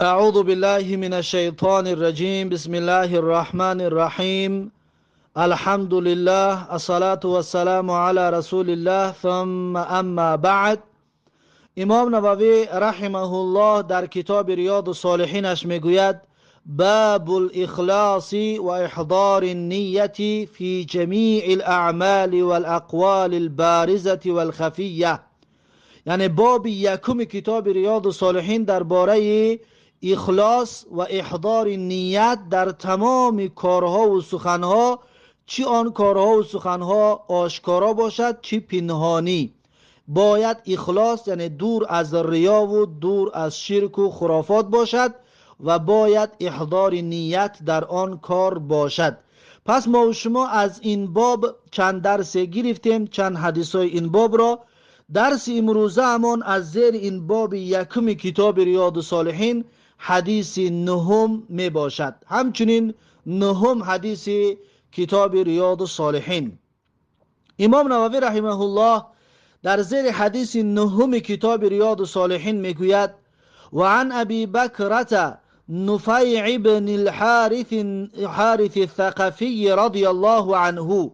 أعوذ بالله من الشيطان الرجيم. بسم الله الرحمن الرحيم. الحمد لله، الصلاة والسلام على رسول الله، ثم اما بعد. امام نووی رحمه الله در کتاب ریاض الصالحینش میگوید: باب الاخلاص و احضار النیة فی جمیع الاعمال والاقوال البارزة والخفیة. یعنی باب یکم کتاب ریاض الصالحین درباره اخلاص و احضار نیت در تمام کارها و سخنها، چی آن کارها و سخنها آشکارا باشد چی پنهانی. باید اخلاص یعنی دور از ریا و دور از شرک و خرافات باشد و باید احضار نیت در آن کار باشد. پس ما و شما از این باب چند درس گرفتیم، چند حدیثای این باب را. درس امروزه همان از زیر این باب یکم کتاب ریاض الصالحین حدیث نهم می باشد، همچنین نهم حدیث کتاب ریاض الصالحین. امام نووی رحمه الله در زیر حدیث نهم کتاب ریاض الصالحین می گوید: و عن ابی بکرة نفیع بن الحارث الثقفی رضی الله عنه،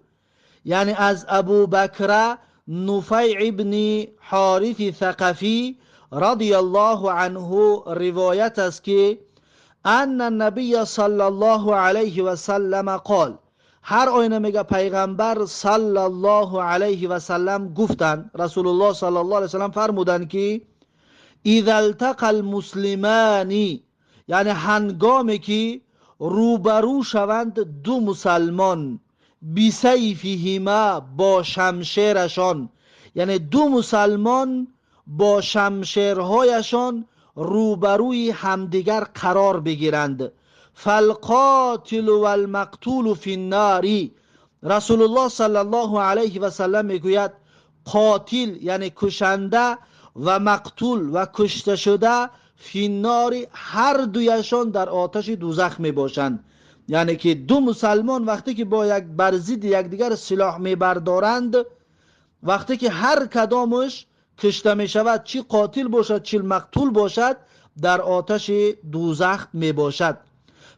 یعنی از ابو بکر نفیع بن حارث ثقفی رضی الله عنه روایت است که ان النبی صلی الله علیه و سلم قال، هر آینه میگه پیغمبر صلی الله علیه و سلم گفتند، رسول الله صلی الله علیه و سلم فرمودند که اذا التقى المسلمان، یعنی هنگامی که روبرو شوند دو مسلمان، بسیفهما با شمشیرشان، یعنی دو مسلمان با شمشیرهایشان روبروی همدیگر قرار بگیرند، فالقاتل والمقتول فی النار، رسول الله صلی الله علیه و سلم میگوید قاتل یعنی کشنده و مقتول و کشته شده فی النار، هر دویشان در آتش دوزخ میباشند. یعنی که دو مسلمان وقتی که با یک بر ضد یکدیگر سلاح میبردارند، وقتی که هر کدامش کشته می شود، چی قاتل باشد چی مقتول باشد، در آتش دوزخ می باشد.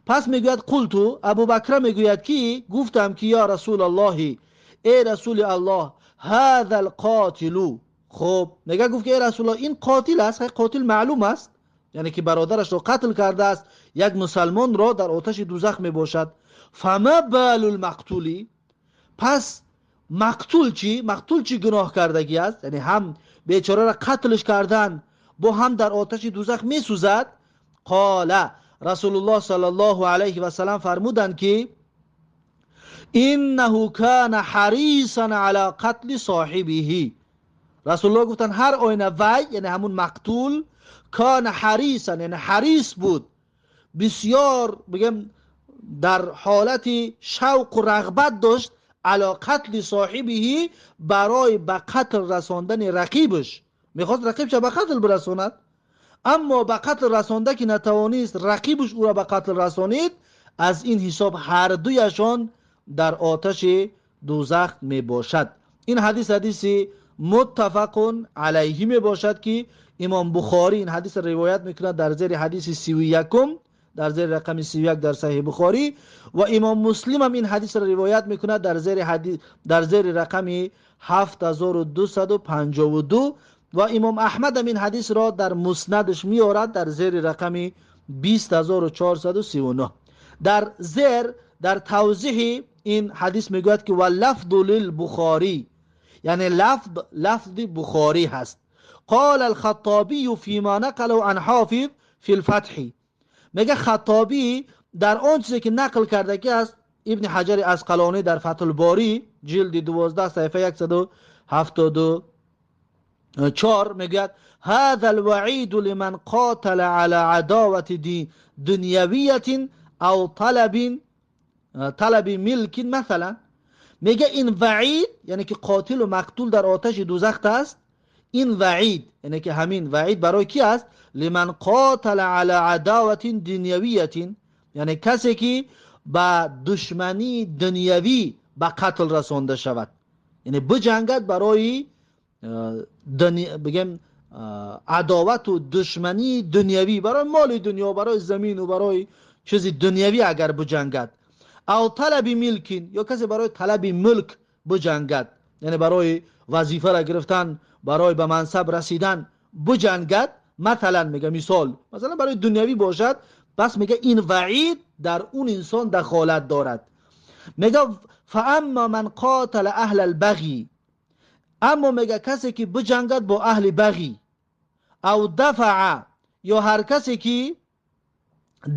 پس میگوید قلتو، ابو بکر میگوید که گفتم که یا رسول الله، ای رسول الله، هذا القاتل، خب میگه گفت که ای رسول الله این قاتل است، قاتل معلوم است، یعنی که برادرش رو قتل کرده است، یک مسلمان را در آتش دوزخ می باشد. فما بال المقتولی، پس مقتول چی؟ مقتول چی گناه کردگی است؟ یعنی هم بیچاره را قتلش کردن با هم در آتش دوزخ می سوزد. قال، رسول الله صلی الله علیه و سلم فرمودند که انه کان حریصا علی قتل صاحبه، رسول الله گفتن هر آینه وی یعنی همون مقتول کان حریصا یعنی حریص بود، بسیار بگم در حالت شوق و رغبت داشت علی قتل صاحبه، برای به قتل رساندن رقیبش، میخواست رقیبش به قتل برساند، اما به قتل رسانده که نتوانست رقیبش او را به قتل رسانید، از این حساب هر دویشان در آتش دوزخ می باشد. این حدیث متفق علیه می باشد که امام بخاری این حدیث روایت میکنه در زیر حدیث 31، در زیر رقم 31 در صحیح بخاری، و امام مسلم هم این حدیث را روایت میکنه در زیر رقم 7252، و امام احمد هم این حدیث را در مسندش میارد در زیر رقم 20439. در زیر در توضیح این حدیث میگوید که واللفظ للبخاری، یعنی لفظ بخاری هست. قال الخطابی فيما نقله عن حافظ في الفتح، میگه خطابی در آن چیزی که نقل کرده که از ابن حجر عسقلانی در فتح الباری جلد 12 صفحه 174 میگه هذا الوعید لمن قاتل على عداوة دنیویت او طلب ملک مثلا، میگه این وعید یعنی که قاتل و مقتول در آتش دوزخ است. این وعید یعنی که همین وعید برای کی است؟ لمن قاتل على عداوة دنیویت، یعنی کسی که با دشمنی دنیوی به قتل رسانده شود، یعنی بجنگد برای بگم عداوت و دشمنی دنیوی، برای مال دنیا، برای زمین و برای چیزی دنیوی اگر بجنگد، او طلب ملکین، یا کسی برای طلب ملک بجنگد، یعنی برای وظیفه را گرفتن، برای به منصب رسیدن بجنگد، مثلا میگه مثلا برای دنیوی باشد، بس میگه این وعید در اون انسان دخالت دارد. میگه فاما من قاتل اهل البغی، اما میگه کسی که بجنگد با اهل بغی، او دفع، یا هر کسی که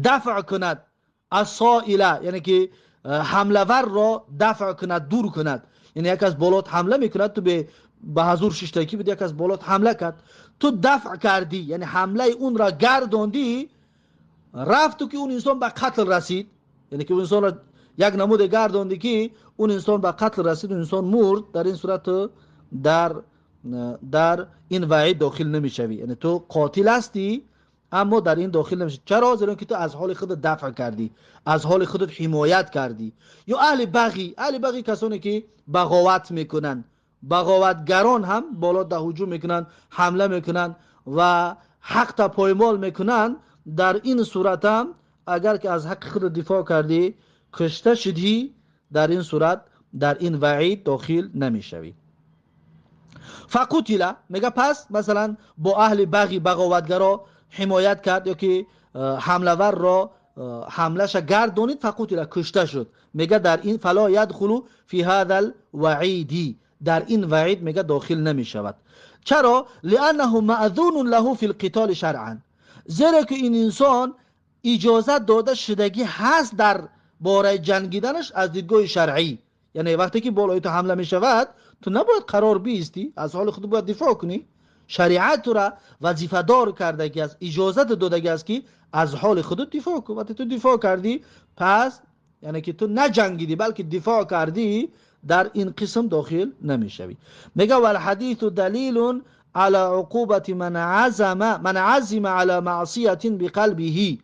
دفع کند از سائله، یعنی که حمله ور را دفع کند، دور کند، یعنی یک از بالات حمله میکند، تو به حضور ششتکی بود، یک از بالات حمله کرد، تو دفع کردی، یعنی حمله اون را گرداندی، رفت تو که اون انسان به قتل رسید، یعنی که اون انسان را یک نمود گرداندی که اون انسان به قتل رسید، اون انسان مرد، در این صورت در این وعید داخل نمیشوی، یعنی تو قاتل هستی اما در این داخل نمیشی. چرا؟ زیرا که تو از حال خودت دفع کردی، از حال خودت حمایت کردی. یا اهل بغی، اهل بغی کسانی که بغاوت میکنن، بغاوتگران هم بالا ده هجوم میکنن، حمله میکنن و حق تا پایمال میکنن، در این صورت هم اگر که از حق خود دفاع کردی کشته شدی، در این صورت در این وعید داخل نمیشوی. فقتل، میگه پس مثلا با اهل بغی، بغاوتگرا حمایت کرد، یا که حمله ور را حملش گردونید، فقتل، کشته شد، میگه در این فلا يدخل فی هذا الوعید، در این وعید میگه داخل نمیشود. چرا؟ لانه مأذون له فی القتال شرعا، زیرا که این انسان اجازت داده شدگی هست در باره جنگیدنش از دیدگاه شرعی، یعنی وقتی که بالای تو حمله میشود تو نباید قرار بیستی، از حال خود باید دفاع کنی. شریعت تو را وظیفه دار کرده است، اجازت داده است که از حال خودت دفاع کن. وقتی تو دفاع کردی، پس یعنی که تو نجنگیدی بلکه دفاع کردی، در این قسم داخل نمیشوی. میگه والحدیث دلیل على عقوبت من عزم على معصیت بقلبه،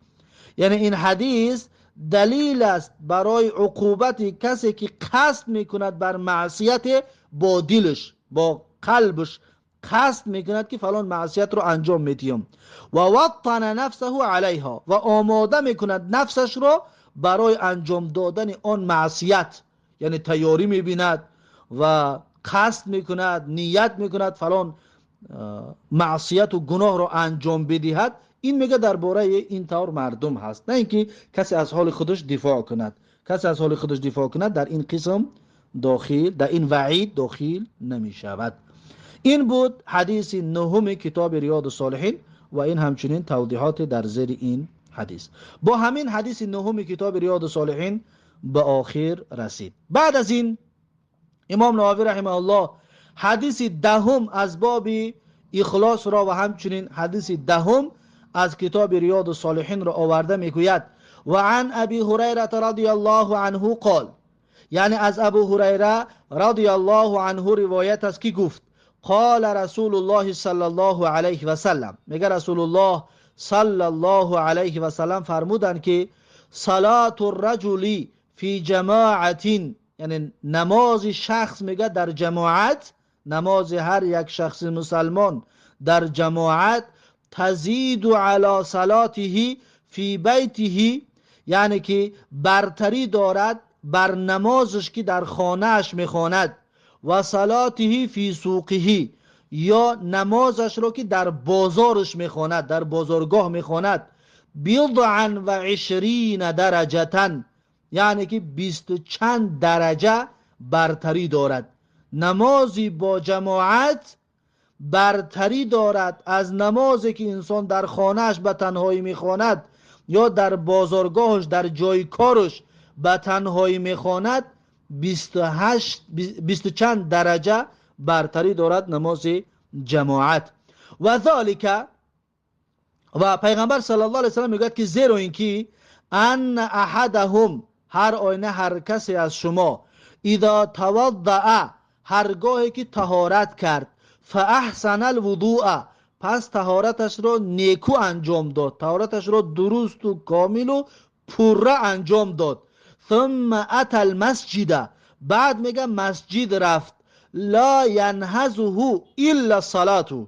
یعنی این حدیث دلیل است برای عقوبت کسی که قصد میکند بر معصیت، با دلش، با قلبش قصد میکند که فلان معصیت رو انجام میدیم، و وطن نفسه علیها، و آماده میکند نفسش رو برای انجام دادن آن معصیت، یعنی تیاری میبیند و قصد میکند، نیت میکند فلان معصیت و گناه رو انجام بدهد. این میگه درباره این طور مردم هست، نه اینکه کسی از حال خودش دفاع کند. کسی از حال خودش دفاع کند در این قسم داخل، در این وعید داخل نمی شود. این بود حدیث نهم کتاب ریاض الصالحین و این همچنین توضیحات در زیر این حدیث. با همین حدیث نهم کتاب ریاض الصالحین به آخر رسید. بعد از این امام نووی رحمه الله حدیث دهم از باب اخلاص را و همچنین حدیث دهم از کتاب ریاض الصالحین را آورده میگوید و عن ابی هریره رضی الله عنه قال، یعنی از ابو هریره رضی الله عنه روایت است که گفت قال رسول الله صلی الله علیه و سلم، میگه رسول الله صلی الله علیه و سلم فرمودند که صلات الرجل فی جماعت، یعنی نماز شخص، میگه در جماعت، نماز هر یک شخص مسلمان در جماعت، تزید علی صلاته فی بیته، یعنی که برتری دارد بر نمازش که در خانهش میخواند، و صلاته فی سوقه، یا نمازش رو که در بازارش میخواند، در بازارگاه میخواند، بضعا و 20 درجه، یعنی که 20 چند درجه برتری دارد. نمازی با جماعت برتری دارد از نمازی که انسان در خانهش به تنهایی میخواند یا در بازارگاهش، در جای کارش به تنهایی میخواند، 20 چند درجه برتری دارد نماز جماعت. و ذالک، و پیغمبر صلی الله علیه و سلم میگوید که زیرا اینکه ان احدهم، هر آینه هر کسی از شما، اذا توضأ، هرگاهی که طهارت کرد، فاحسن الوضوء، پس طهارتش را نیکو انجام داد، طهارتش را درست و کامل و پوره انجام داد، ثم اتى المسجد، بعد میگه مسجد رفت، لا ینهزه الا الصلاه،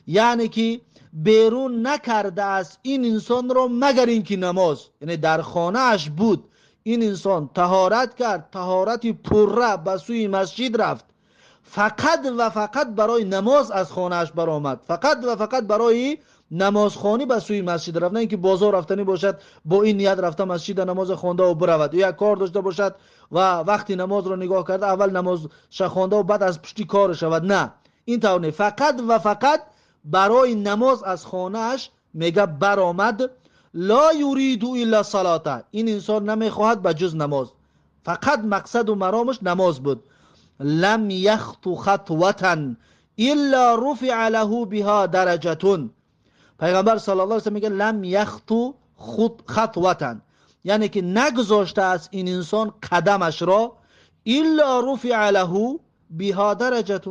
یعنی که بیرون نکرده است این انسان رو مگر اینکه نماز، یعنی در خانه اش بود، این انسان طهارت کرد، طهارتی پره، به سوی مسجد رفت، فقط و فقط برای نماز از خانه اش برآمد، فقط و فقط برای نمازخوانی به سوی مسجد رفت، نه اینکه بازار رفتنی باشد با این نیت رفته مسجد نماز خوانده و برود، یا یک کار داشته باشد و وقتی نماز رو نگاه کرده اول نماز خوانده و بعد از پشتی کار شود، نه این طور نه، فقط و فقط برای نماز از خانه اش میگه برآمد. لا یرید الا صلاته، این انسان نمیخواهد به جز نماز، فقط مقصد و مرامش نماز بود. لم یخطو خطوة الا رفع له بها درجة، پیغمبر صلی الله علیه و سلم میگه لم یخطو خطوة، یعنی که نگذاشته است این انسان قدمش را، الا رفع له بها درجة،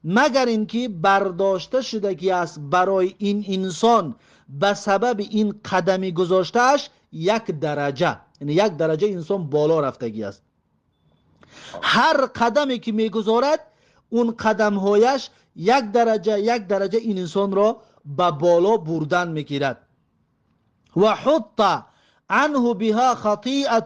مگر اینکه برداشته شده که است برای این انسان به سبب این قدمی گذاشتهش یک درجه، یعنی یک درجه انسان بالا رفتگی است. هر قدمی که میگذارد اون قدم هایش یک درجه این انسان را به بالا بردن میگیرد. و حط عنه بها خطیئه،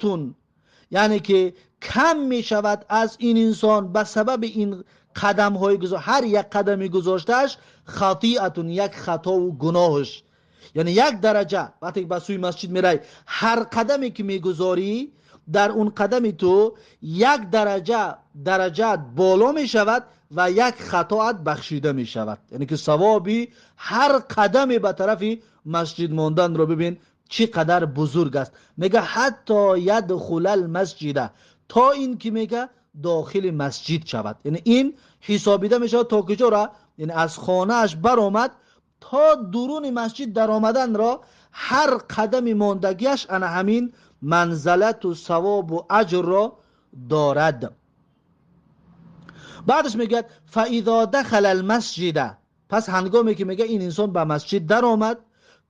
یعنی که کم میشود از این انسان به سبب این قدم های هر یک قدمی گذاشتهش خطیئه، یک خطا و گناهش، یعنی یک درجه وقتی به سوی مسجد میری هر قدمی که میگذاری در اون قدمی تو یک درجه بالا می شود و یک خطاات بخشیده می شود، یعنی که ثوابی هر قدمی به طرف مسجد ماندن رو ببین چقدر بزرگ است. میگه حتی یدخل المسجد، تا این که میگه داخل مسجد شود، یعنی این حسابیده می شود تا کجا را، یعنی از خانه اش برآمد تا درون مسجد در آمدن را هر قدم ماندگیش انا همین منزلت و ثواب و اجر را دارد. بعدش میگه فاذا دخل المسجد، پس هنگامی که میگه این انسان به مسجد در آمد،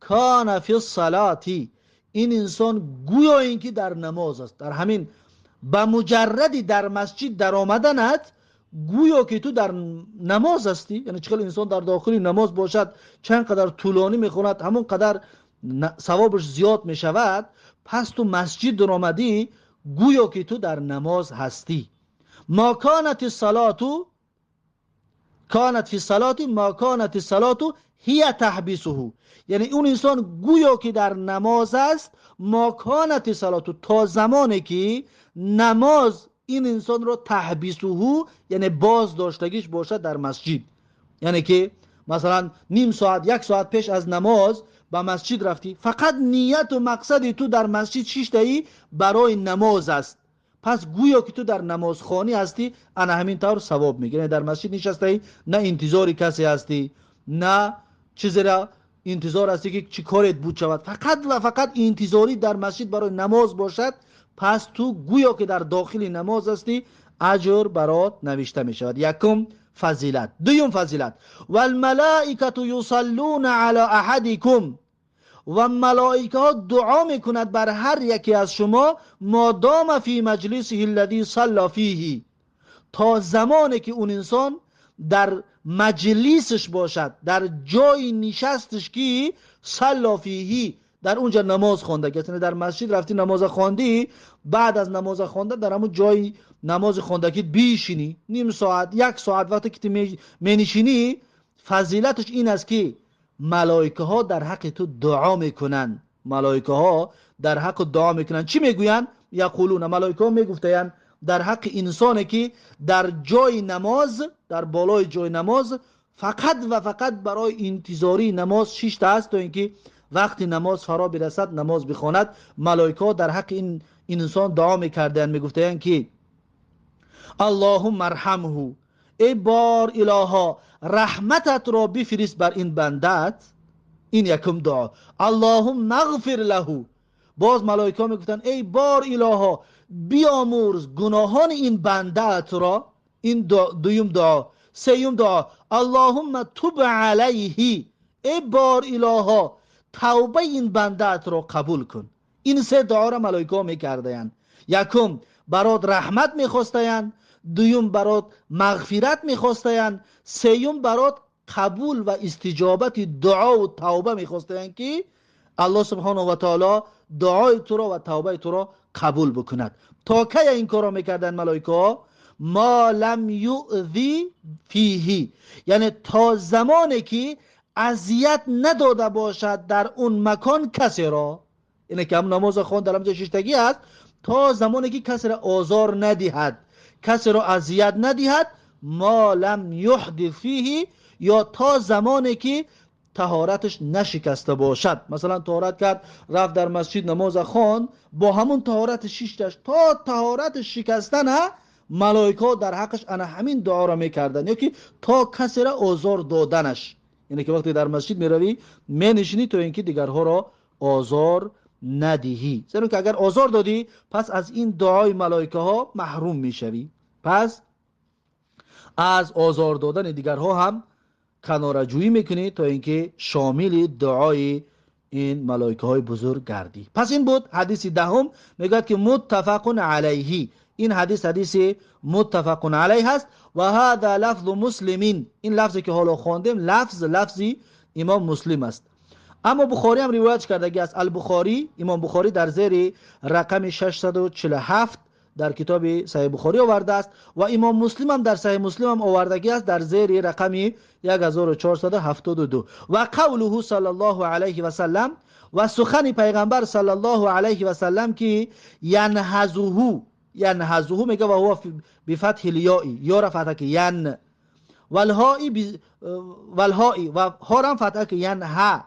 کان فی الصلاة، این انسان گویا اینکه در نماز است، در همین به مجردی در مسجد در آمدنت گویا که تو در نماز هستی، یعنی چقدر انسان در داخل نماز باشد چند قدر طولانی میخوند همون قدر ثوابش زیاد میشود، پس تو مسجد در آمدی گویا که تو در نماز هستی. ما کانت الصلاة کانت فی الصلاة ما کانت الصلاة هی تحبیسه، یعنی اون انسان گویا که در نماز است، ما کانت الصلاة، تا زمانی که نماز این انسان رو تحبیسه، یعنی باز داشتگیش باشد در مسجد، یعنی که مثلا نیم ساعت یک ساعت پیش از نماز به مسجد رفتی، فقط نیت و مقصد تو در مسجد چیش دهی برای نماز است، پس گویا که تو در نماز خانی هستی، انا همین طور ثواب میگیری. در مسجد نشستی، نه انتظاری کسی هستی، نه چیزی را انتظار هستی که چی کارت بود شود، فقط و فقط انتظاری در مسجد برای نماز باشد، پس تو گویا که در داخل نماز هستی، اجر برات نوشته می شود. یکم فضیلت. دوم فضیلت، والملائکه یصلون علی احدکم، و ملائکه ها دعا میکند بر هر یکی از شما، مادام فی مجلسه الذی صلی فیه، تا زمانی که اون انسان در مجلسش باشد، در جای نشستش که صلی فیه، در اونجا نماز خوانده، یعنی در مسجد رفتی نماز خواندی، بعد از نماز خوانده در همون جای نماز خوانده که بیشینی نیم ساعت یک ساعت وقتی که می فضیلتش این است که ملائکه ها در حق تو دعا میکنن. ملائکه ها در حق دعا میکنن. چی میگوین؟ یقولون، ملائکه ها میگفتن در حق انسانی که در جای نماز، در بالای جای نماز فقط و فقط برای انتظاری نماز شیشته است تا اینکه وقتی نماز فرا برسد نماز بخواند، ملائکه ها در حق این انسان دعا میکردن، میگفتن که اللهم ارحمه، ای بار الها رحمتت را بفرست بر این بندت. این یکم دعا. اللهم اغفر له، باز ملائکه ها میگفتن ای بار الها بیامرز گناهان این بندت را. این دویم دعا. سیوم دعا اللهم تب علیه، ای بار الها توبه این بندت را قبول کن. این سه دعا را ملائکه ها میکردن. یکم برات رحمت میخواستن، دویم برات مغفرت میخواستن، سیوم برات قبول و استجابت دعا و توبه میخواستند که الله سبحانه و تعالی دعای تو را و توبه تو را قبول بکند. تا کی این کارا میکردن ملائکه؟ ما لم یؤذی فیه، یعنی تا زمانی که اذیت نداده باشد در اون مکان کسی را. اینه که هم نماز خوان در همجا ششتگی است، تا زمانی که کسی را آزار ندهد، کسی را اذیت ندهد. ما لم یحدث فیه، یا تا زمانی که طهارتش نشکسته باشد. مثلا طهارت کرد رفت در مسجد نماز خوان، با همون طهارت شیشتش تا طهارت شکستن ملائکه در حقش انا همین دعا را میکردن، یا که تا کسی را آزار دادنش. یعنی که وقتی در مسجد میروی مینشینی تو اینکه دیگرها را آزار ندهی، زیرا که اگر آزار دادی پس از این دعای ملائکه ها محروم میشوی. پس از آزار دادن دیگرها هم کناره‌جویی میکنی تا اینکه شامل دعای این ملائکه های بزرگ گردی. پس این بود حدیث دهم، میگه که متفق علیه. این حدیث متفق علیه هست. و هذا لفظ مسلمین، این لفظی که حالا خواندیم لفظی امام مسلم است. اما بخاری هم روایت کردگی است. البخاری، امام بخاری در زیر رقم 647 در کتاب صحیح بخاری آورده است و امام مسلم هم در صحیح مسلم هم آوردگی است در زیر رقم 1472. و قوله صلی الله علیه و سلم، و سخن پیغمبر صلی الله علیه و سلم که ینهزه میگه و هو بفتح الیاء، یا را فتح که ین، والهائی و ها را فتح که ینها،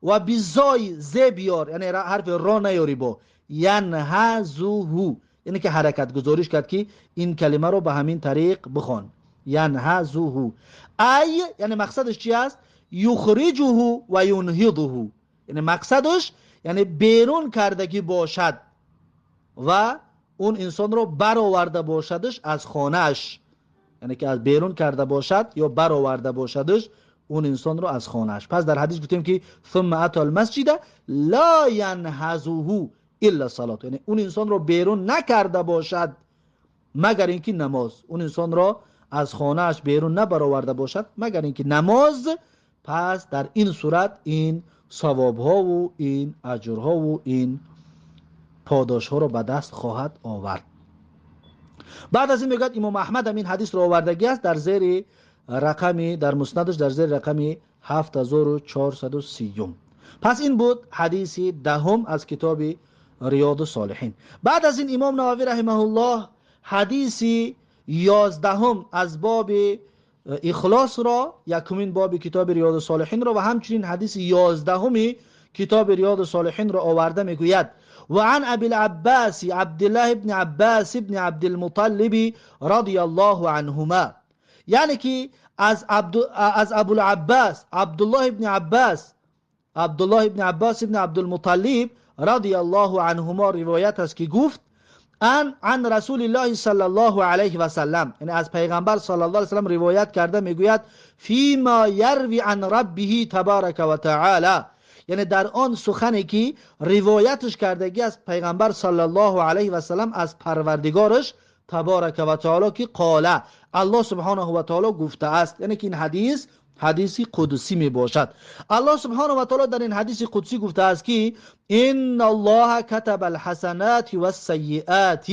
و بیزای زی بیار، یعنی حرف را نیاری با ینهزه، یعنی که حرکت گذاریش کرد که این کلمه رو به همین طریق بخوان. ینهزه ای، یعنی مقصدش چی است؟ یخرجه و ینهضه، یعنی مقصدش یعنی بیرون کردگی باشد و اون انسان رو برآورده باشدش از خانهش، یعنی که از بیرون کرده باشد یا برآورده باشدش اون انسان رو از خانهش. پس در حدیث گفتیم که ثم اتى المسجد لا ینهزه الا الصلاه، یعنی اون انسان رو بیرون نکرده باشد مگر اینکه نماز، اون انسان رو از خانهش بیرون نبرآورده باشد مگر اینکه نماز. پس در این صورت این ثواب‌ها و این اجرها و این پاداش‌ها رو به دست خواهد آورد. بعد از این میگه امام احمد هم این حدیث رو آوردگی است در زیر رقمی، در مسندش در زیر رقمی 7430. پس این بود حدیث دهم از کتاب ریاض الصالحین. بعد از این امام نووی رحمه الله حدیث 11 از باب اخلاص را، یکمین باب کتاب ریاض الصالحین را، و همچنین حدیث 11 کتاب ریاض الصالحین را آورده میگوید و عن ابی العباس عبدالله ابن عباس ابن عبدالمطلب رضی الله عنهما، یعنی که از ابو العباس عبدالله ابن عباس ابن عبدالمطلب رضی الله عنهما روایت است که گفت عن رسول الله صلی الله علیه و سلم، یعنی از پیغمبر صلی الله علیه و سلم روایت کرده میگوید فیما یروی عن ربه تبارک و تعالی، یعنی در آن سخنی که روایتش کردگی از پیغمبر صلی الله علیه و سلم از پروردگارش تبارک و تعالی که قاله، الله سبحانه و تعالی گفته است. یعنی که این حدیثی قدسی می باشد. الله سبحانه و تعالی در این حدیث قدسی گفته است که ان الله كتب الحسنات والسیئات،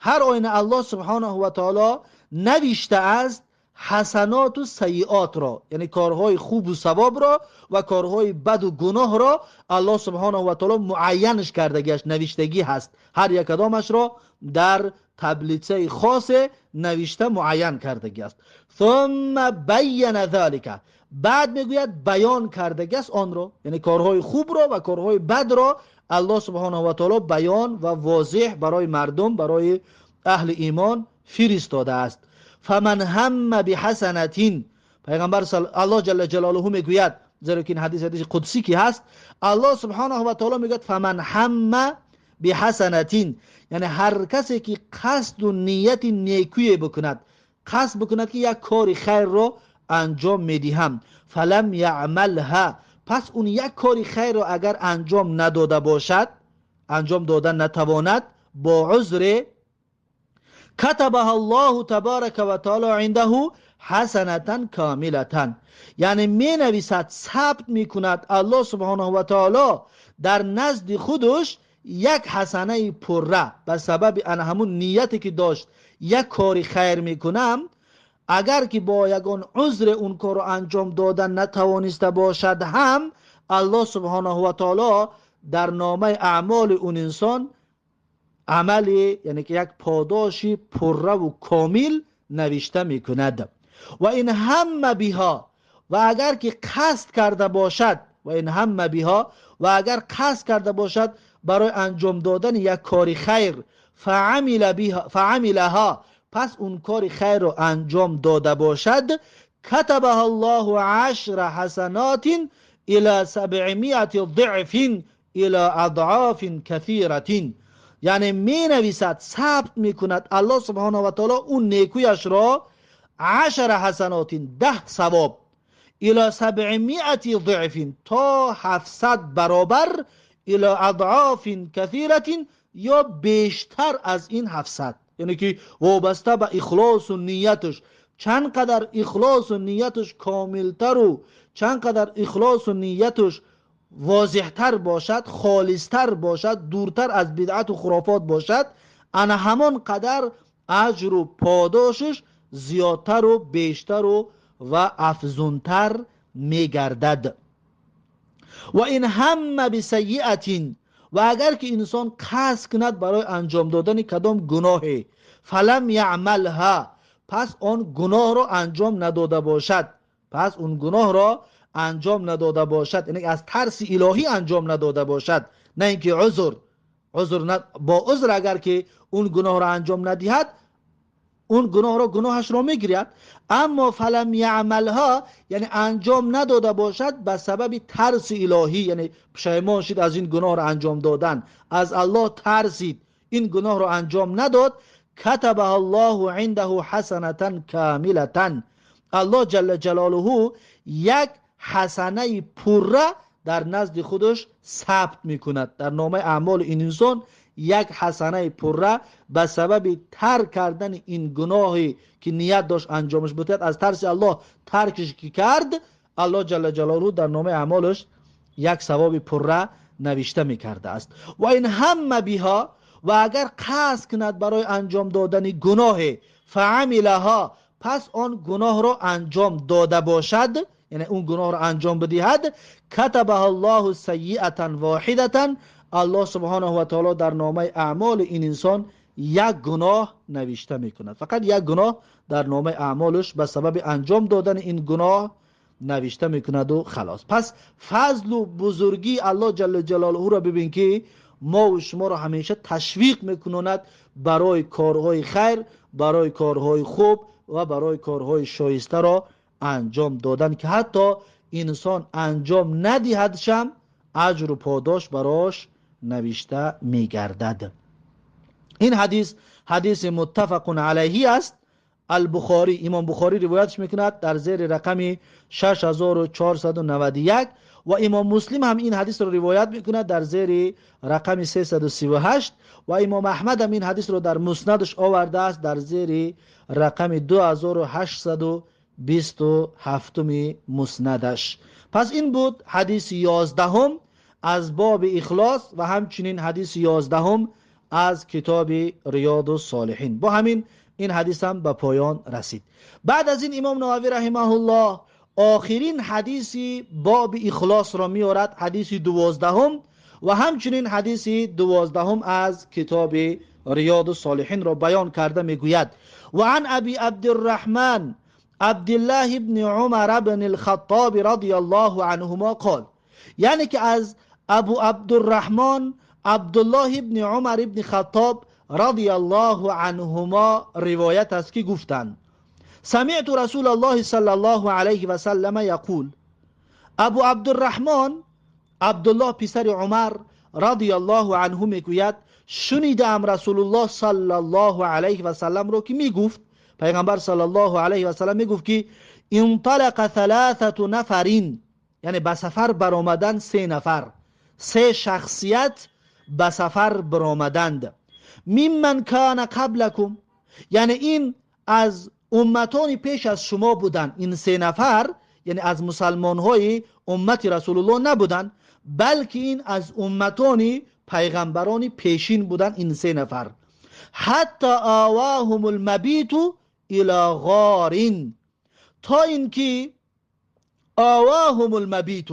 هر آینه الله سبحانه و تعالی نوشته است حسنات و سیئات را، یعنی کارهای خوب و ثواب را و کارهای بد و گناه را الله سبحانه و تعالی معینش کردگیش، نوشتگی هست، هر یک کدامش را در تبلیغه خاص نوشته معین کردگی است. ثم بین ذلك، بعد میگوید بیان کردگی است آن را، یعنی کارهای خوب را و کارهای بد را الله سبحانه و تعالی بیان و واضح برای مردم، برای اهل ایمان فرستاده است. فمن هم بحسنتین، پیغمبر الله جل جلاله میگوید، زیرا که این حدیث قدسی که هست، الله سبحانه و تعالی میگوید فمن هم بحسنتین، یعنی هر کسی که قصد و نیت نیکی بکند، قصد بکند که یک کار خیر را انجام میدهم، فلم یعملها، پس اون یک کار خیر را اگر انجام نداده باشد، انجام دادن نتواند با عذر، كتبها الله تبارك وتعالى عنده حسنة کاملة، یعنی می نویسد، ثبت می کند الله سبحانه و تعالی در نزد خودش یک حسنه پره به سبب ان همون نیتی که داشت یک کاری خیر میکنم، اگر که با یگان عذر اون کار رو انجام دادن نتوانسته باشد هم الله سبحانه و تعالی در نامه اعمال اون انسان عملی، یعنی که یک پاداشی پره و کامل نوشته میکند. و این هم بها، و اگر که قصد کرده باشد، و این هم بها، و اگر قصد کرده باشد برای انجام دادن یک کاری خیر، فعملها، پس اون کاری خیر رو انجام داده باشد، کتبها الله 10 حسنات الى 700 ضعف الى اضعاف کثیرة، یعنی می نویسد، ثبت می کند الله سبحانه و تعالی اون نیکویش را 10 حسنات، 10 ثواب، الى 700 ضعف، تا 700 برابر، الى اضعاف کثیرة، یا بیشتر از این 700، یعنی که وابسته به اخلاص و نیتش، چند قدر اخلاص و نیتش کاملتر و چند قدر اخلاص و نیتش واضحتر باشد، خالصتر باشد، دورتر از بدعت و خرافات باشد، انا همان قدر اجر و پاداشش زیادتر و بیشتر و افزونتر میگردد. و این هم بسیئت، و اگر که انسان قصد کند برای انجام دادن کدام گناهی، فلم یعملها، پس آن گناه را انجام نداده باشد، پس اون گناه را انجام نداده باشد، یعنی از ترس الهی انجام نداده باشد، نه اینکه با عذر اگر که اون گناه را انجام ندهد، اون گناهش را میگیرد. اما فلم یعملها، یعنی انجام نداده باشد به سبب ترس الهی، یعنی پشیمان شد از این گناه را انجام دادن، از الله ترسید، این گناه را انجام نداد، کتبها الله عنده حسنة کاملة، الله جل جلاله یک حسنه پره در نزد خودش ثبت میکند، در نامه اعمال این انسان یک حسنه پره به سبب ترک کردن این گناهی که نیت داشت انجامش بدهد، از ترس الله ترکش که کرد، الله جل جلاله در نامه اعمالش یک ثواب پره نوشته میکرده است. و این هم بها، و اگر قصد کند برای انجام دادن گناه، فعملها، پس آن گناه را انجام داده باشد، یعنی اون گناه را انجام بدهد، کتبها الله سیئة واحدة، الله سبحانه و تعالی در نامه اعمال این انسان یک گناه نوشته میکند، فقط یک گناه در نامه اعمالش به سبب انجام دادن این گناه نوشته میکند و خلاص. پس فضل و بزرگی الله جل جلاله را ببین که ما و شما را همیشه تشویق میکند برای کارهای خیر، برای کارهای خوب و برای کارهای شایسته را انجام دادن، که حتی انسان انجام ندهدشم اجر و پاداش براش نوشته میگردد. این حدیث متفق علیه است. امام بخاری روایتش میکند در زیر رقم 6491 و امام مسلم هم این حدیث رو روایت میکند در زیر رقم 338 و امام احمد هم این حدیث رو در مسندش آورده است در زیر رقم 2827 مسندش. پس این بود حدیث 11 از باب اخلاص و همچنین حدیث 11 از کتاب ریاض الصالحین. با همین این حدیث هم به پایان رسید. بعد از این امام نووی رحمه الله آخرین حدیثی باب اخلاص را می آورد، حدیث 12 و همچنین حدیث 12 از کتاب ریاض الصالحین را بیان کرده می گوید: و عن ابی عبدالرحمن عبدالله ابن عمر بن الخطاب رضی الله عنهما قال، یعنی که از ابو عبدالرحمن عبدالله ابن عمر ابن خطاب رضی الله عنهما روایت است که گفتند: سمعت رسول الله صلی الله علیه و سلم یقول، ابو عبدالرحمن عبدالله پسر عمر رضی الله عنه میگوید شنیدم رسول الله صلی الله علیه و سلم رو که میگفت، پیغمبر صلی الله علیه و سلم میگفت که انطلق 3 نفرین، یعنی به سفر برآمدن 3 نفر، 3 شخصیت به سفر برآمدند، ممن کان قبلکم، یعنی این از امتانی پیش از شما بودن. این 3 نفر یعنی از مسلمان های امت رسول الله نبودن، بلکه این از امتانی پیغمبرانی پیشین بودن. این 3 نفر حتی آواهم المبیت الى غار، تا اینکه آواهم المبیت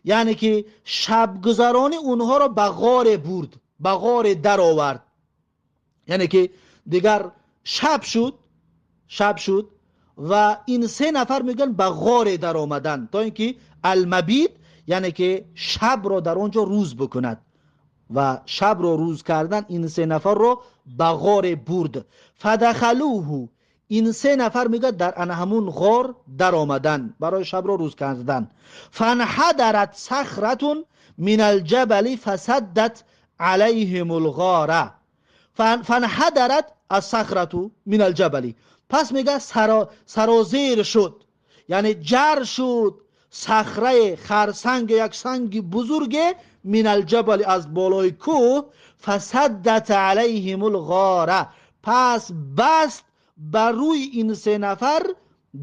یعنی که شبگذرانی اونها را به غار برد، به غار در آورد. یعنی که دیگر شب شد و این 3 نفر میگن به غار در آمدن، تا اینکه المبیت یعنی که شب را در اونجا روز بکند و شب را روز کردن. این 3 نفر را به غار برد. فدخلوه، این 3 نفر میگه در ان همون غار در آمدن برای شب را روز کردن. فانحدرت صخره من الجبل فسدت علیهم الغار. فانحدرت الصخره من الجبل، پس میگه سرازیر شد، یعنی جر شد صخره خرسنگ، یک سنگ بزرگ، من الجبل از بالای کوه، فسدت علیهم الغار، پس بست بر روی این 3 نفر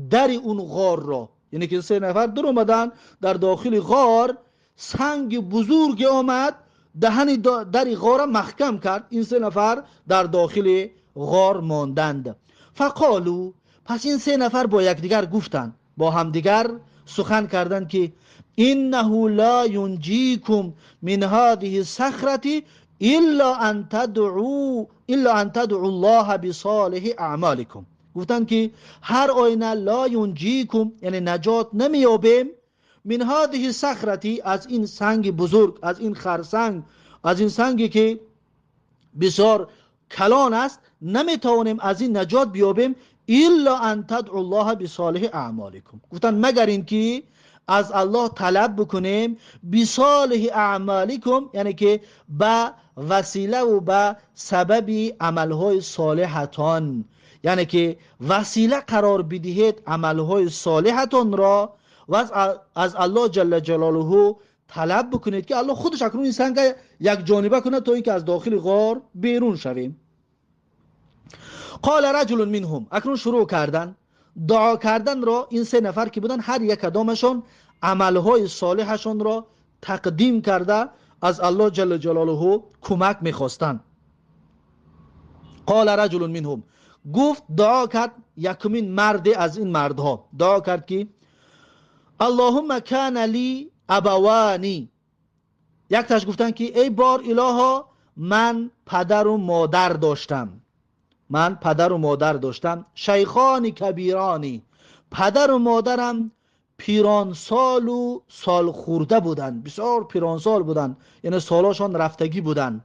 در اون غار را. یعنی که 3 نفر در اومدن در داخل غار، سنگ بزرگ آمد دهن در غار محکم کرد، این 3 نفر در داخل غار ماندند. فقالو، پس این 3 نفر با یکدیگر گفتند، با همدیگر سخن کردند که انه لا ینجیکم من هذه الصخره الا ان تدعوا الله بصالح اعمالکم. گفتند که هر آینه لا ینجیکم یعنی نجات نمیابیم، من هذه الصخره از این سنگ بزرگ، از این خرسنگ، از این سنگی که بسیار کلان است، نمیتوانیم از این نجات بیابیم الا ان تدعوا الله بصالح اعمالکم. گفتن مگر اینکه از الله طلب بکنیم بصالح اعمالکم، یعنی که به وسیله و به سبب عملهای صالحتان، یعنی که وسیله قرار بدهید عملهای صالحتان را و از الله جل جلاله طلب بکنید که الله خودش اکنون این سنگ یک جانبه کنه تا اینکه از داخل غار بیرون شویم. قال رجل منهم، اکنون شروع کردن دعا کردن را. این 3 نفر که بودن هر یک کدامشون عملهای صالحشون را تقدیم کرده از الله جل جلاله کمک میخواستن. قال رجل منهم، گفت دعا کرد یکمین مرد از این مردها دعا کرد که اللهم کان لی ابوانی. یک تاش گفتن که ای بار الها من پدر و مادر داشتم، شیخانی کبیرانی، پدر و مادرم پیران سال و سال خورده بودن، بسیار پیران سال بودن، یعنی سالاشان رفتگی بودن.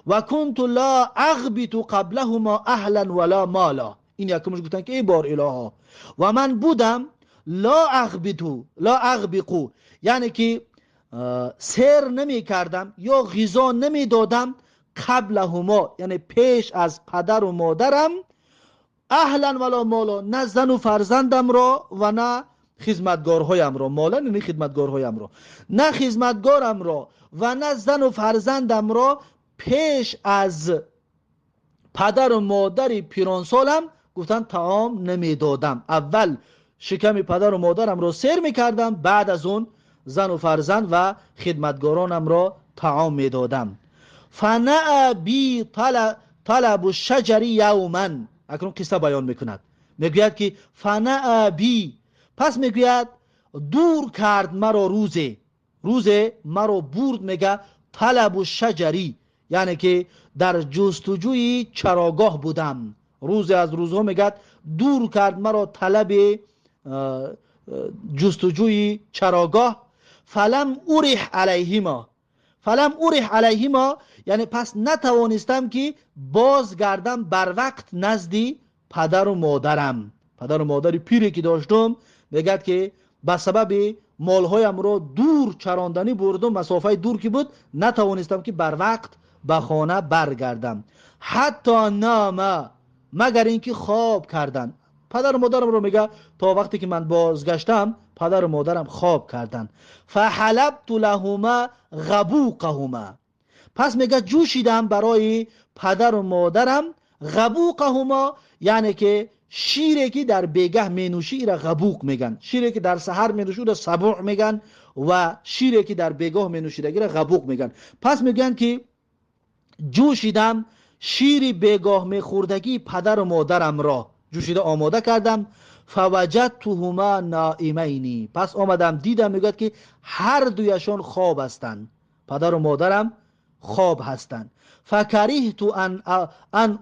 و کنت لا اغبط قبلهما اهلا ولا مالا. این یکمش گفتن که ای بار الها و من بودم لا اغبقو یعنی که سیر نمی کردم یا غذا نمی دادم، قبلهما یعنی پیش از پدر و مادرم، اهلا ولا مالا نه زن و فرزندم را و نه خدمتگارهایم را، مالا یعنی خدمتگارهایم را، نه خدمتگارم را و نه زن و فرزندم را پیش از پدر و مادر پیران سالم گفتن طعام نمی دادم. اول شکم پدر و مادرم را سیر می کردم، بعد از اون زن و فرزند و خدمتگارانم را طعام می دادم. فنأ بی طلب الشجر یوما. اکنون قصه بیان میکند، میگوید که فنأ بی، پس میگوید دور کرد مرا روزه مرا برد، میگه طلب الشجری یعنی که در جستجوی چراگاه بودم. روز از روزها میگه دور کرد مرا طلب جستجوی چراگاه. فلم اریح علیهما یعنی پس نتوانستم که بازگردم بر وقت نزدی پدر و مادرم. پدر و مادری پیری که داشتم میگه که به سبب مالهایم را دور چراندنی بردم، مسافه دور که بود نتوانستم که بر وقت به خانه برگردم. حتی نام، مگر اینکه خواب کردن. پدر و مادرم رو میگه تا وقتی که من بازگشتم پدر و مادرم خواب کردن. فحلبت لهما غبوقهما، پس میگه جوشیدم برای پدر و مادرم غبوقهما یعنی که شیری که در بیگه مینوشی ایرا غبوق میگن، شیری که در سحر مینوشی ایرا سبوع میگن و شیری که در بیگاه مینوشیدگی را غبوق میگن. پس میگن که جوشیدم شیر بیگاه میخوردگی پدر و مادرم را جوشیده آماده کردم. فوجدتهما نائمینی، پس آمدم دیدم میگد که هر دویشان خواب هستند، پدر و مادرم خواب هستند. فکرهت ان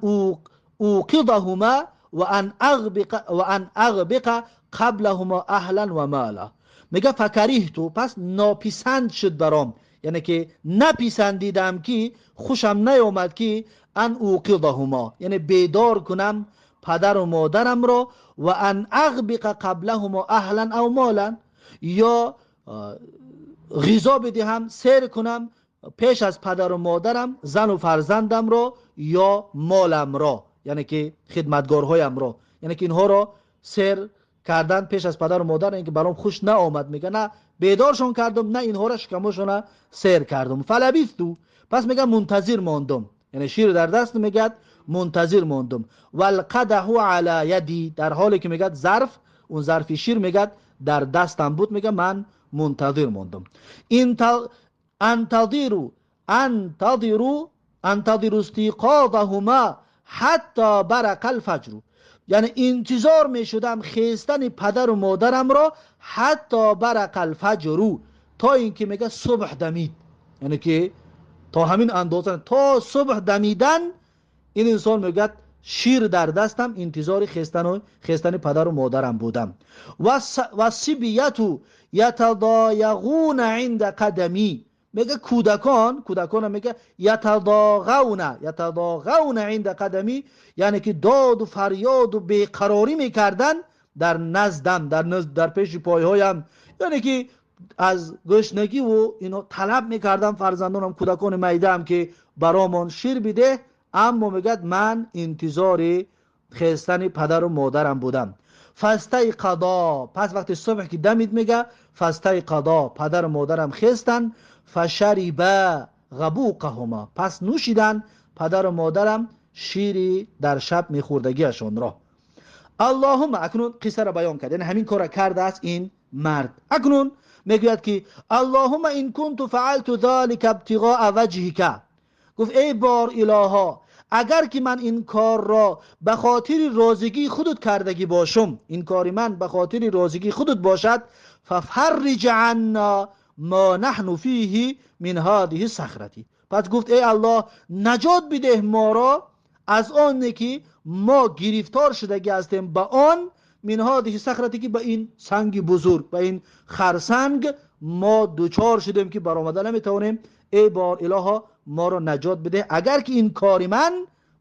اوقظهما و ان اغبق قبلهما اهلا و مالا. میگه فکرهتو، پس ناپسند شد برام، یعنی که نپسندیدم که خوشم نیامد که ان اوقظهما، یعنی بیدار کنم پدر و مادرم را، و ان اغبق قبلهما اهلا او مالا، یا غذا بدهم سیر کنم پیش از پدر و مادرم زن و فرزندم را یا مالم را، یعنی که خدمتگارهایم را، یعنی که اینها را سیر کردن پیش از پدر و مادر، اینکه برام خوش نه آمد. میگه نه بیدارشون کردم، نه اینها را شکمشون سیر کردم. فلبیثتو، پس میگه منتظر ماندم، یعنی شیر در دست میگه منتظر ماندم. والقدح علی یدی، در حالی که میگه ظرف، اون ظرف شیر میگه در دستم بود، میگه من منتظر ماندم. انتظروا استيقاظهما حتی برق الفجر، یعنی انتظار می شدم خیستن پدر و مادرم را حتی برق الفجر، تا اینکه میگه صبح دمید، یعنی که تا همین اندازه تا صبح دمیدن این انسان میگه شیر در دستم، انتظار خیستن پدر و مادرم بودم. و سبیتو یتضایقون عند قدمی، میگه کودکان میگه یتضاغون عند قدمی، یعنی که داد و فریاد و بیقراری میکردن در نزدم، در پیش پایهایم، یعنی که از گشنگی و اینو طلب میکردم فرزندانم، کودکان میدم که برامون شیر بده، اما میگه من انتظار خیستن پدر و مادرم بودم. فاستيقظا، پس وقتی صبح که دمید میگه فاستيقظا، پدر و مادرم خیستن. فشربا غبوقهما، پس نوشیدن پدر و مادرم شیری در شب میخوردگیشون را. اللهم، اکنون قصه را بیان کرد، یعنی همین کار کرده است این مرد. اکنون میگوید که اللهم ان كنت فعلت ذلك ابتغاء وجهك، گفت ای بار الها، اگر که من این کار را به خاطر رازگی خودت کردگی باشم، این کاری من به خاطر رازگی خودت باشد، ففرج عنا ما نحن فیه من هذه الصخره، پس گفت ای الله نجات بده ما را از آن که ما گرفتار شدگی هستیم به آن، من هذه الصخره، که به این سنگ بزرگ، به این خرسنگ ما دوچار شدیم که برآمده نمیتونیم. ای بار الها ما را نجات بده اگر که این کاری من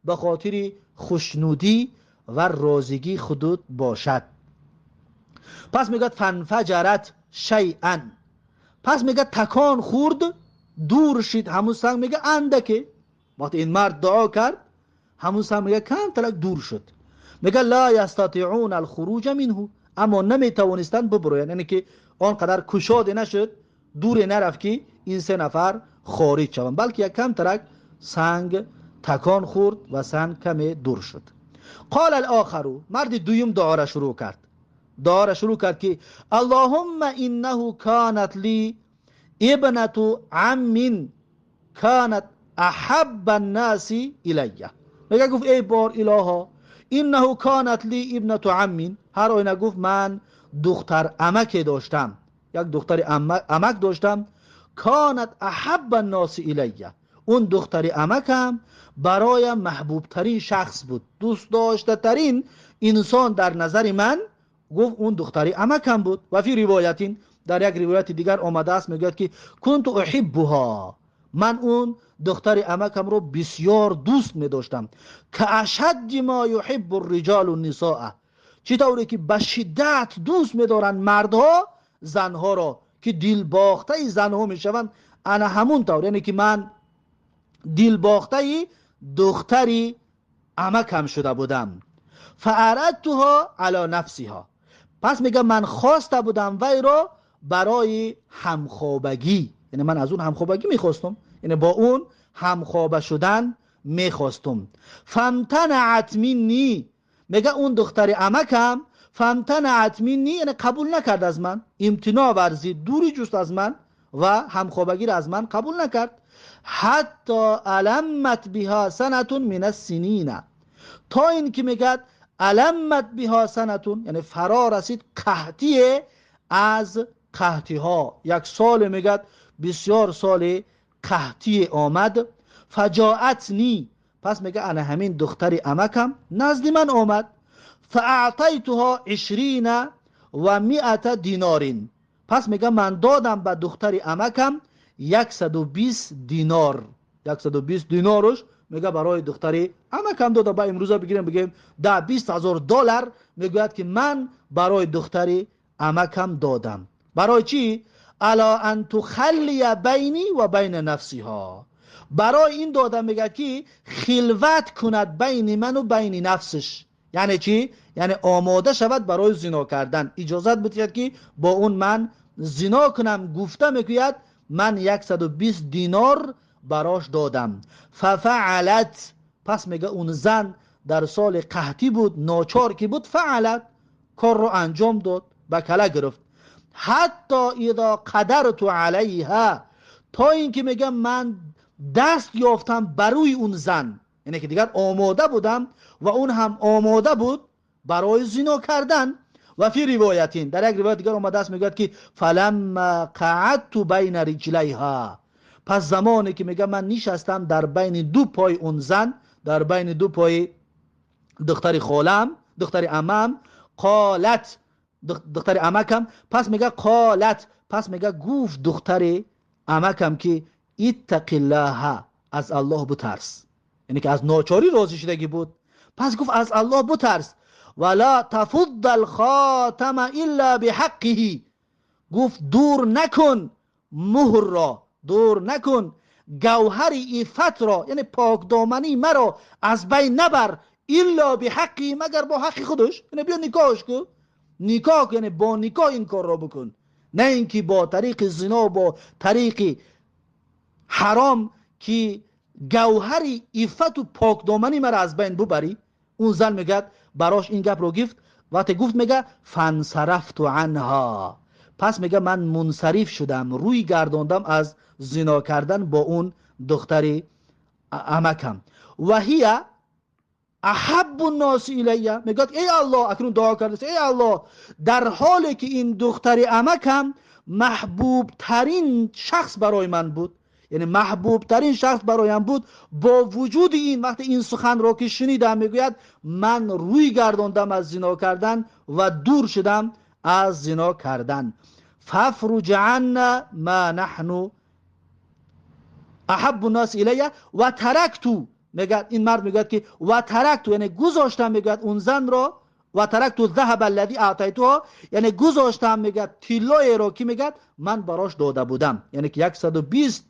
به خاطر خوشنودی و رازگی خودت باشد. پس میگه فنفجرت شیئا، پس میگه تکان خورد، دور شد همون سنگ، میگه اندکه. وقتی این مرد دعا کرد همون سنگ میگه کم تلک دور شد. میگه لا یستطیعون الخروج منه، اما نمیتوانستن ببروین، یعنی که آنقدر کشاده نشد، دور نرفت که این سه نفر خارج شوند، بلکه یک کم ترک سنگ تکان خورد و سنگ کمی دور شد. قال الاخر، مرد دویم دعا را شروع کرد که اللهم انه كانت لي ابنه عم كانت احب الناس الی، میگه گفت ای بار الها انه كانت لي ابنه عم، هر آینه گفت من دختر عمک داشتم، یک دختر عمک داشتم، کانت احب الناس الی، اون دختر عمکم برایم محبوب ترین شخص بود، دوست داشته ترین انسان در نظر من، گفت اون دختر عمکم بود. و فی روایتین، در یک روایت دیگر آمده است میگه که کنت احبها، من اون دختر عمکم رو بسیار دوست می داشتم، که اشد ما یحب الرجال النساء، چطوری که به شدت دوست می دارن مردها زنها را، که دل باخته زنها می شوند، انا همون طور، یعنی که من دل باخته دختری عمکم شده بودم. فاردتها علی نفسها، پس میگه من خواسته بودم وی را برای همخوابگی، یعنی من از اون همخوابگی میخواستم، یعنی با اون همخوابه شدن میخواستم. فامتنعت منی، میگه اون دختر عمکم فامتنعت منی، یعنی قبول نکرد از من، امتناع ورزید، دوری جست از من و همخوابگی را از من قبول نکرد. حتی علمت بها سنتون من السنین، تا این که میگه علمت بها سنتون، یعنی فرا رسید قحطی از قحطی ها، یک سال میگه بسیار سال قحطی آمد. فجاءتنی، پس میگه انا همین دختر عمکم نزد من آمد. فاعطیتها 20 و 100 دینارین، پس میگه من دادم به دختر عمکم 120 دینار. 120 دینارش میگه برای دختر عمکم دادم. با امروزا بگیم 10-20 هزار دلار میگوید که من برای دختر عمکم دادم. برای چی؟ الا ان تخلی بینی و بین نفسها، برای این دادم میگه که خلوت کند بین من و بین نفسش. یعنی چی؟ یعنی آماده شود برای زنا کردن، اجازت بدهد که با اون من زنا کنم. گفته میگوید من 120 دینار براش دادم. ففعلت، پس میگه اون زن در سال قحطی بود، ناچار که بود، فعلت، کار رو انجام داد، به کله گرفت. حتی اذا قدرت علیها، تا اینکه میگه من دست یافتم بروی اون زن، یعنی که دیگر آماده بودم و اون هم آماده بود برای زنا کردن. و فی روایتین، در یک روایت دیگر اومده است میگه که فلما قعدت بین رجلیها، پس زمانی که میگه من نشستم در بین دو پای اون زن، در بین دو پای دختر خالم، دختر عمم، قالت، دختر عمکم، پس میگه قالت، پس میگه گفت دختر عمکم که اتق الله، از الله بترس، یعنی که از ناچاری راضی شدگی بود، پس گفت از الله بترس. ولا تفض الخاتم الا بحقه، گفت دور نکن مهر را، دور نکن گوهر عفت را، یعنی پاک دامنی مرا از بین نبر، الا بحقی، مگر با حق خودش، یعنی بیا نکاحش کن، نکاح، یعنی با نکاح این کار را بکن، نه اینکه با طریق زنا، با طریق حرام که گوهر عفت و پاک دامنی مرا از بین ببری. اون زن میگه براش این گپ رو گفت، وقتی گفت میگه فانصرفت عنها، پس میگه من منصرف شدم، روی گرداندم از زنا کردن با اون دختر عمکم. و هی احب الناس الی، میگه ای الله، اکنون دعا کرده ای الله، در حالی که این دختر عمکم محبوب ترین شخص برای من بود، یعنی محبوب ترین شخص برایم بود، با وجود این وقتی این سخن را که شنیدم میگوید من روی گرداندم از زنا کردن و دور شدم از زنا کردن. فافرج عنا ما نحن احب الناس الیه و ترکتو، میگه این مرد میگه که و ترکتو، یعنی گذاشتم، میگه اون زن را، و ترکتو الذهب الذی اعطیتها، یعنی گذاشتم، میگه طلای را که میگه من براش داده بودم، یعنی که 120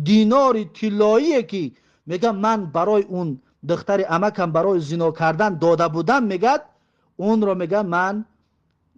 دینار طلایی که میگه من برای اون دختر عمکم برای زنا کردن داده بودم، میگه اون رو میگه من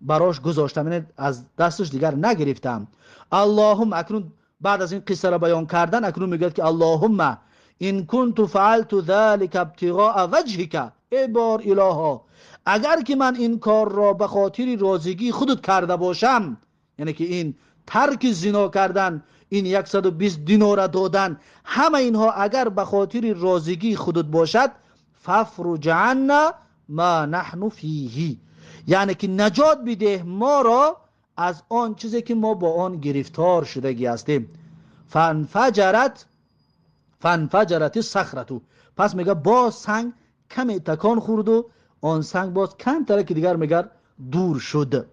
براش گذاشتم، یعنی از دستش دیگر نگرفتم. اللهم، اکنون بعد از این قصه را بیان کردن، اکنون میگه که اللهم ان كنت فعلت ذلك ابتغاء وجهك، ای بار الها، اگر که من این کار را به خاطر راضیگی خودت کرده باشم، یعنی که این ترک زنا کردن، این 120 دینار دادن، همه اینها اگر به خاطر راضیگی خودت باشد، فافرج عنا ما نحن فیه، یعنی که نجات بده ما را از آن چیزی که ما با آن گرفتار شدگی هستیم. فانفجرت الصخره، پس میگه باز سنگ کمی تکان خورد و آن سنگ باز کم تره که دیگر میگه دور شد.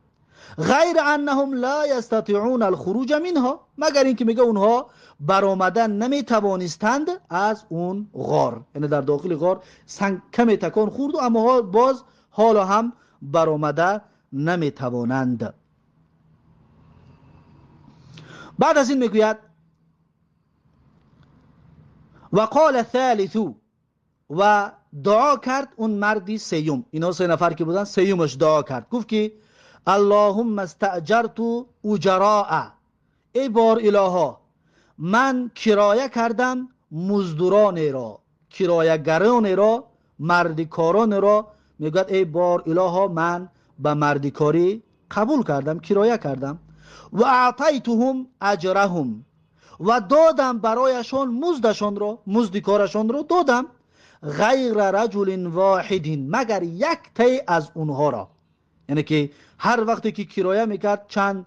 غیر انهم لا یستطيعون الخروج منها، مگر اینکه میگه اونها برآمدن نمیتوانستند از اون غار، یعنی در داخل غار سنگ کمی تکان خورد و اما باز حالا هم برآمده نمیتوانند. بعد از این میگوید و قال الثالث، و دعا کرد اون مردی سیوم، اینا 3 نفر که بودن، سیومش دعا کرد، گفت که اللهم استاجرت اجراء، ای بار الها، من کرایه کردم مزدوران را، کرایه‌گران را، مردکاران را میگوید ای بار الها من به مردیکاری قبول کردم، کرایه کردم. و اعطیتهم اجرهم، و دادم برایشان مزدشان را، مزد کارشان را دادم. غیر رجل واحد، مگر یک تای از اونها را. یعنی که هر وقتی که کرایه میکرد چند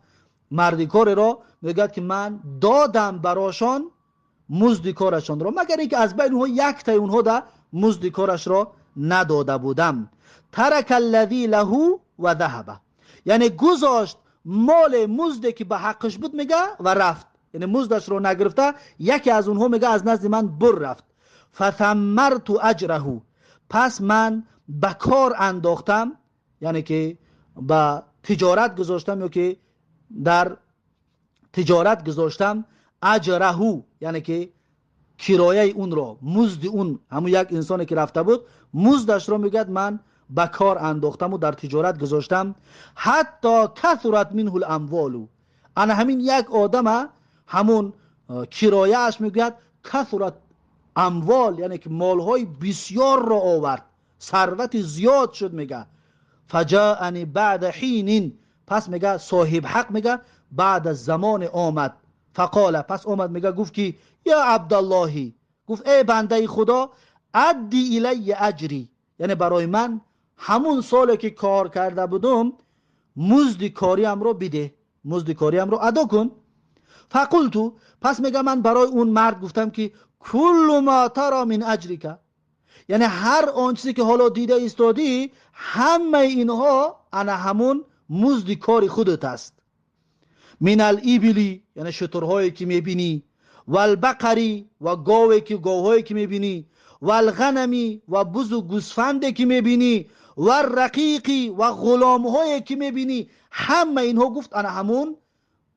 مردیکار را، میگه که من دادم براشان مزد کارشان را، مگر اینکه از بین اونها یک تای اونها دا مزد کارش را نداده بودم. ترک الذی له و ذهب، یعنی گذاشت مال مزدی که به حقش بود میگه و رفت، یعنی مزدش رو نگرفته، یکی از اونها میگه از نزد من بر رفت. فثمرت اجره، پس من به کار انداختم، یعنی که به تجارت گذاشتم یا که در تجارت گذاشتم. اجره یعنی که کرایه اون رو، مزد اون، همون یک انسانی که رفته بود مزدش رو میگه من به کار انداختم و در تجارت گذاشتم. حتی کثرت منه الاموال، انا همین یک آدم همون کرایه اش میگه کثرت اموال، یعنی که مالهای بسیار را آورد، ثروت زیاد شد میگه. فجاءنی بعد حین، پس میگه صاحب حق میگه بعد از زمان آمد. فقال، پس آمد میگه گفت که یا عبداللهی، گفت ای بنده خدا، ادی الی اجری، یعنی برای من همون سالی که کار کرده بودم مزد کاریم رو بده، مزد کاریم رو ادا کن. فقلتو، پس میگه من برای اون مرد گفتم که کل ما ترى من اجرک، یعنی هر آن چیزی که حالا دیده ایستادی همه اینها انا همون مزد کار خودت است. من الابلی، یعنی شترهایی که میبینی، و البقری، و گاوی که گاوهایی که میبینی، و الغنمی، و بز و گوسفندی که میبینی، و الرقیقی، و غلامهایی که میبینی، همه اینها گفت انا همون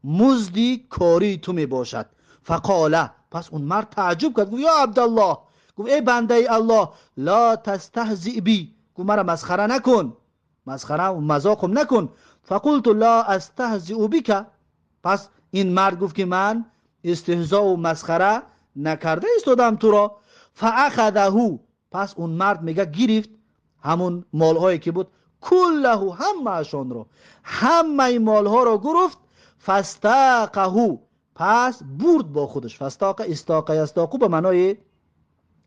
مزد کاری تو میباشد. فقال، پس اون مرد تعجب کرد، گفت یا عبدالله، گفت ای بنده الله، لا تستهزئ بی، گفت مرا مسخره نکن، مسخره و مذاقم نکن. فقلت لا استهزئ بک، پس این مرد گفت که من استهزاء و مسخره نکرده ایستادم تو را. فاخذه، پس اون مرد میگه گرفت همون مالهایی که بود، کله، همه اشان رو، همه مالها رو گرفت. فاستاقه، پس برد با خودش. فاستاق، استاقه استاقو به معنای،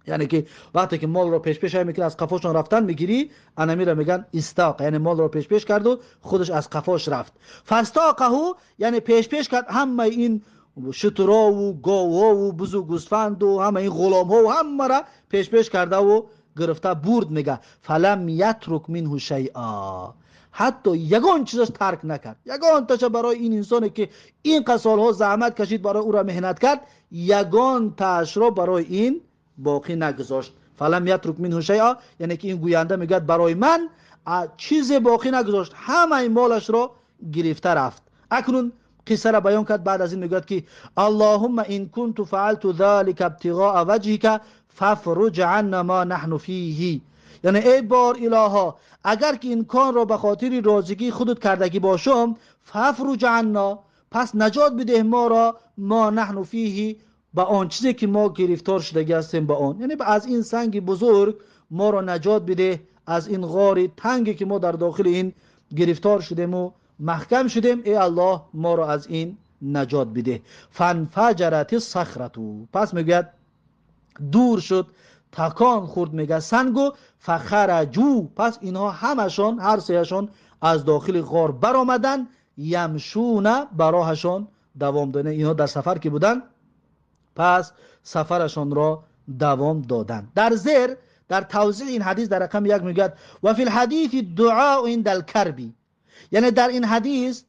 یعنی که وقتی که مال رو پیش پیش میکنه از قفاشون رفتن میگیری، انا میره میگن استاق، یعنی مال رو پیش پیش کرد و خودش از قفاش رفت. فاستاقه یعنی پیش پیش کرد همه این شترا و گاوها و بز و گوسفند و همه این غلام ها و همه را پیش پیش کرده و گرفته برد. میگه فلم یترک منه شیئا، حتی یگان چیزش ترک نکرد، یگان تاش برای این انسانی که این سالها زحمت کشید برای او را مهنت کرد، یگان تاش را برای این باقی نگذاشت. فلم یترک منه شیئا، یعنی که این گوینده میگه برای من چیز باقی نگذاشت، همه این مالش را گرفته رفت. اکنون قصه را بیان کرد. بعد از این میگه که اللهم ان كنت فعلت ذلك ابتغاء وجهك فافرج عنا ما نحن فيه، یعنی ای بار الها، اگر که این کار را به خاطر راضی خودت کردگی باشم، فافرج عنا، پس نجات بده ما را، ما نحن فيه، با آن چیزی که ما گرفتار شده هستیم با آن، یعنی از این سنگ بزرگ ما را نجات بده، از این غار تنگی که ما در داخل این گرفتار شدیم و محکم شدیم، ای الله ما را از این نجات بده. فانفجرت الصخره، پس میگه دور شد، تکان خورد میگه سنگو. فخرجو، پس اینها همشان، هر سهشان از داخل غار برآمدن، یمشون، براهشان دوام دادن، اینها در سفر که بودن پس سفرشان را دوام دادن. در زیر در توضیح این حدیث در رقم 1 میگه و فی الحدیث دعاء عند الكرب، یعنی در این حدیث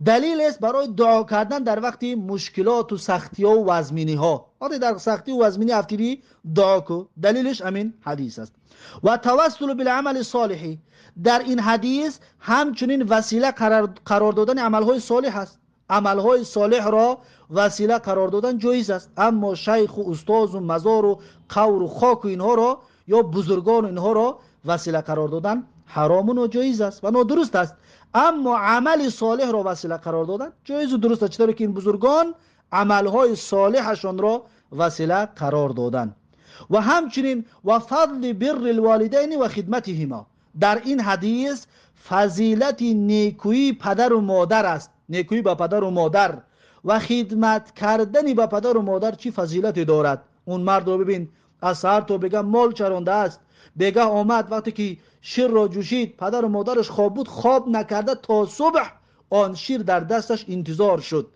دلیل است برای دعا کردن در وقت مشکلات و سختی ها و وزمینی ها. آره در سختی و وزمینی افتری دعا کو، دلیلش همین حدیث است. و توسل بالعمل الصالح، در این حدیث همچنین وسیله قرار دادن عملهای صالح است. عملهای صالح را وسیله قرار دادن جایز است، اما شیخ و استاد و مزار و قبر و خاک و اینها را یا بزرگان اینها را وسیله قرار دادن حرام و ناجایز است و نادرست است. اما عمل صالح را وسیله قرار دادن جایز و درست است، چطوری که این بزرگان عملهای صالحشان را وسیله قرار دادن. و همچنین و فضل بر الوالدین و خدمتهما، در این حدیث فضیلت نیکویی پدر و مادر است. نیکویی به پدر و مادر و خدمت کردن به پدر و مادر چی فضیلتی دارد. اون مرد رو ببین از سحر تو بگه مال چرانده است، بگه آمد وقتی که شیر را جوشید پدر و مادرش خواب بود، خواب نکرده تا صبح آن شیر در دستش انتظار شد.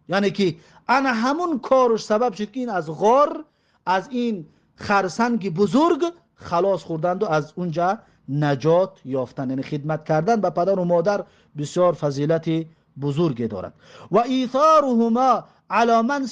یعنی که انا همون کارش سبب شد که این از غار، از این خرسنگ بزرگ خلاص خوردند و از اونجا نجات یافتند. یعنی خدمت کردن به پدر و مادر بسیار فضیلت بزرگی دارد. و ایثارهما علی من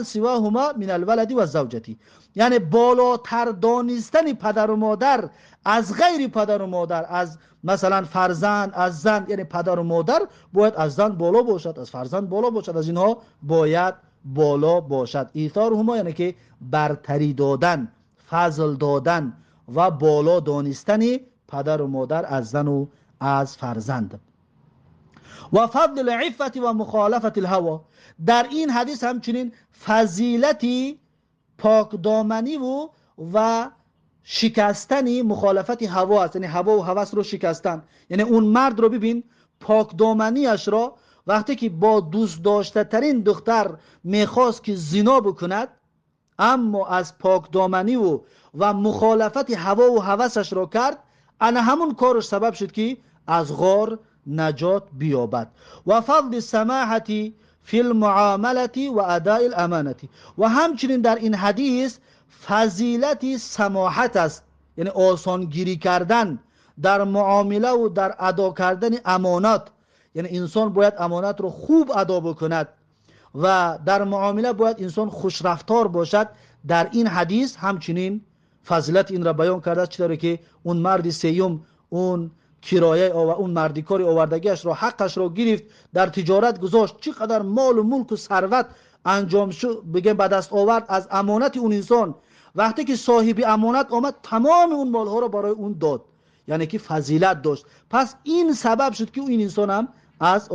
سواهما من الولد و الزوجتی، یعنی بالاتر دانستن پدر و مادر از غیر پدر و مادر، از مثلا فرزند، از زن. یعنی پدر و مادر باید از زن بالا باشد، از فرزند بالا باشد، از اینها باید بالا باشد. ایثارهما یعنی که برتری دادن، فضل دادن و بالا دانستن پدر و مادر از زن و از فرزند. و فضل العفت و مخالفت الهوا، در این حدیث همچنین فضیلتی پاکدامنی و شکستنی مخالفت هوا است. یعنی هوا و هوس رو شکستن. یعنی اون مرد رو ببین پاکدامنیش را وقتی که با دوست داشته ترین دختر میخواست که زنا بکند، اما از پاکدامنی و مخالفت هوا و هوسش را کرد، انا همون کارش سبب شد که از غار نجات بیابد. و فضل سماحتی فی المعاملتی و اداء الامانتی، و همچنین در این حدیث فضیلت سماحت است. یعنی آسانگیری کردن در معامله و در ادا کردن امانات. یعنی انسان باید امانت رو خوب ادا بکند و در معامله باید انسان خوش رفتار باشد. در این حدیث همچنین فضیلت این را بیان کرده، چطوری که اون مرد سیوم اون کرایه و اون مردیکاری آوردگیش را، حقش را گرفت، در تجارت گذاشت، چقدر مال و ملک و ثروت انجام شد بگم به دست آورد از امانت اون انسان. وقتی که صاحب امانت آمد تمام اون مالها را برای اون داد، یعنی که فضیلت داشت. پس این سبب شد که این انسان هم از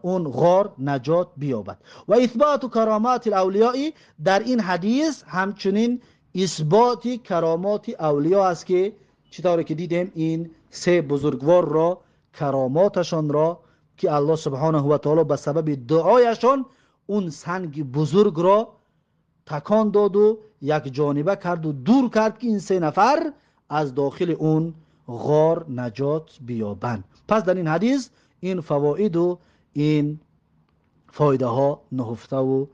اون غار نجات بیابد. و اثبات کرامات الاولیاء، در این حدیث همچنین اثبات کرامات اولیاء است که چطوری که دیدیم این سه بزرگوار را کراماتشان را که الله سبحانه و تعالی به سبب دعایشان اون سنگ بزرگ را تکان داد و یک جانبه کرد و دور کرد که این سه نفر از داخل اون غار نجات بیابند. پس در این حدیث این فواید و این فایده ها نهفته و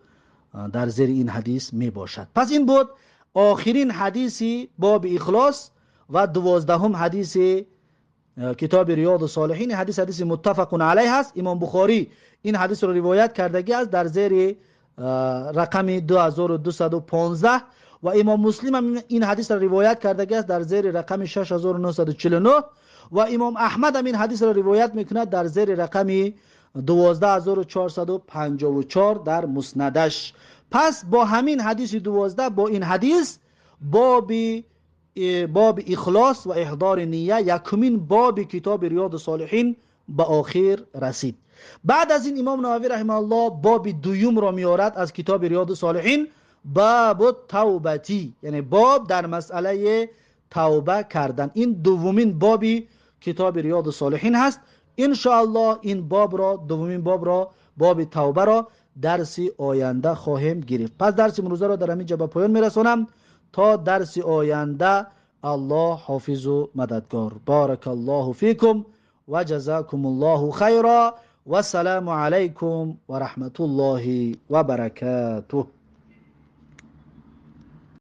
در زیر این حدیث می باشد. پس این بود آخرین حدیثی باب اخلاص و 12ام حدیث کتاب ریاض الصالحین. حدیث متفق علیه است. امام بخاری این حدیث رو روایت کردگی است در زیر رقم 2215 و امام مسلم هم این حدیث را روایت کردگی است در زیر رقم 6949 و امام احمد هم این حدیث را روایت میکند در زیر رقم 12454 در مسندش. پس با همین حدیث 12 با این حدیث باب اخلاص و احضار نیه، یکمین باب کتاب ریاض الصالحین به آخر رسید. بعد از این امام نووی رحمه الله باب دوم را میارد از کتاب ریاض الصالحین، باب توبتی، یعنی باب در مسئله توبه کردن. این دومین باب کتاب ریاض الصالحین هست. ان شاء الله این باب را، دومین باب را، باب توبه را درس آینده خواهیم گرفت. پس درس امروزه را در همین جا به پایان میرسانم تا درس آینده. الله حافظ و مددگار. بارک الله فیکم و جزاکم الله خیرا و السلام علیکم و رحمت الله و برکاته.